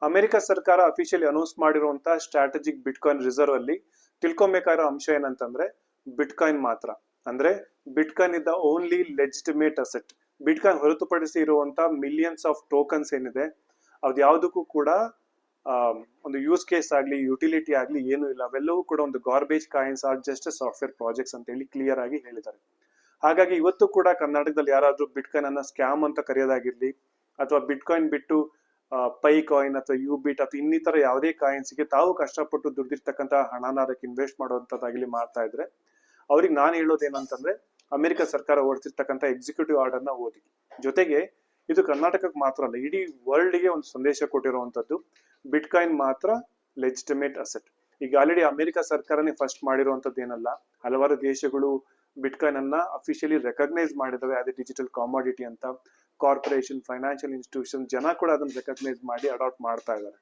America ಸರ್ಕಾರ officially announce ಮಾಡಿರುವಂತಹ strategic bitcoin reserve ಅಲ್ಲಿ ತಿಳ್ಕೊಬೇಕಾಗಿರೋ ಅಂಶ ಏನಂತಂದ್ರೆ ಬಿಟ್ಕಾಯಿನ್ ಮಾತ್ರ. ಅಂದ್ರೆ ಬಿಟ್ಕಾಯಿನ್ ಇದ್ದ ಓನ್ಲಿ ಲೆಜಿಟಿಮೇಟ್ ಅಸೆಟ್. ಬಿಟ್ಕಾಯಿನ್ ಹೊರತುಪಡಿಸಿ ಇರುವಂತ ಮಿಲಿಯನ್ಸ್ ಆಫ್ ಟೋಕನ್ಸ್ ಏನಿದೆ ಅದ್ ಯಾವ್ದಕ್ಕೂ ಕೂಡ ಒಂದು ಯೂಸ್ ಕೇಸ್ ಆಗ್ಲಿ ಯುಟಿಲಿಟಿ ಆಗ್ಲಿ ಏನು ಇಲ್ಲ. ಅವೆಲ್ಲವೂ ಕೂಡ ಒಂದು garbage coins are just software projects ಅಂತ ಹೇಳಿ ಕ್ಲಿಯರ್ ಆಗಿ ಹೇಳಿದ್ದಾರೆ. ಹಾಗಾಗಿ ಇವತ್ತು ಕೂಡ ಕರ್ನಾಟಕದಲ್ಲಿ ಯಾರಾದ್ರೂ ಬಿಟ್ಕಾಯಿನ್ ಅನ್ನ ಸ್ಕ್ಯಾಮ್ ಅಂತ ಕರೆಯೋದಾಗಿರ್ಲಿ ಅಥವಾ ಬಿಟ್ಕಾಯಿನ್ ಬಿಟ್ಟು ಪೈ ಕಾಯಿನ್ ಅಥವಾ ಯು ಬಿಟ್ ಅಥವಾ ಇನ್ನಿತರ ಯಾವುದೇ ಕಾಯಿನ್ಸ್ಗೆ ತಾವು ಕಷ್ಟಪಟ್ಟು ದುಡ್ದಿರ್ತಕ್ಕಂತ ಹಣನ ಅದಕ್ಕೆ ಇನ್ವೆಸ್ಟ್ ಮಾಡುವಂತದ್ದಾಗ್ಲಿ ಮಾಡ್ತಾ ಇದ್ರೆ ಅವ್ರಿಗೆ ನಾನು ಹೇಳೋದೇನಂತಂದ್ರೆ ಅಮೆರಿಕ ಸರ್ಕಾರ ಹೊರಡಿಸಿರ್ತಕ್ಕಂಥ ಎಕ್ಸಿಕ್ಯೂಟಿವ್ ಆರ್ಡರ್ ನ ಓದಿ. ಜೊತೆಗೆ ಇದು ಕರ್ನಾಟಕಕ್ಕೆ ಮಾತ್ರ ಅಲ್ಲ, ಇಡೀ ವರ್ಲ್ಡ್ ಗೆ ಒಂದು ಸಂದೇಶ ಕೊಟ್ಟಿರುವಂತದ್ದು. ಬಿಟ್ಕಾಯಿನ್ ಮಾತ್ರ ಲೆಜಿಟಿಮೇಟ್ ಅಸೆಟ್. ಈಗ ಆಲ್ರೆಡಿ ಅಮೆರಿಕ ಸರ್ಕಾರನೇ ಫಸ್ಟ್ ಮಾಡಿರುವಂತದ್ದು ಏನಲ್ಲ, ಹಲವಾರು ದೇಶಗಳು ಬಿಟ್ಕಾಯಿನ್ ಅನ್ನ ಅಫಿಷಿಯಲಿ ರೆಕಗ್ನೈಸ್ ಮಾಡಿದವೆ ಅದೇ ಡಿಜಿಟಲ್ ಕಾಮೋಡಿಟಿ ಅಂತ. ಕಾರ್ಪೊರೇಷನ್, ಫೈನಾನ್ಷಿಯಲ್ ಇನ್ಸ್ಟಿಟ್ಯೂಷನ್ ಜನ ಕೂಡ ಅದನ್ನ ರೆಕಗ್ನೈಸ್ ಮಾಡಿ ಅಡಾಪ್ಟ್ ಮಾಡ್ತಾ ಇದ್ದಾರೆ.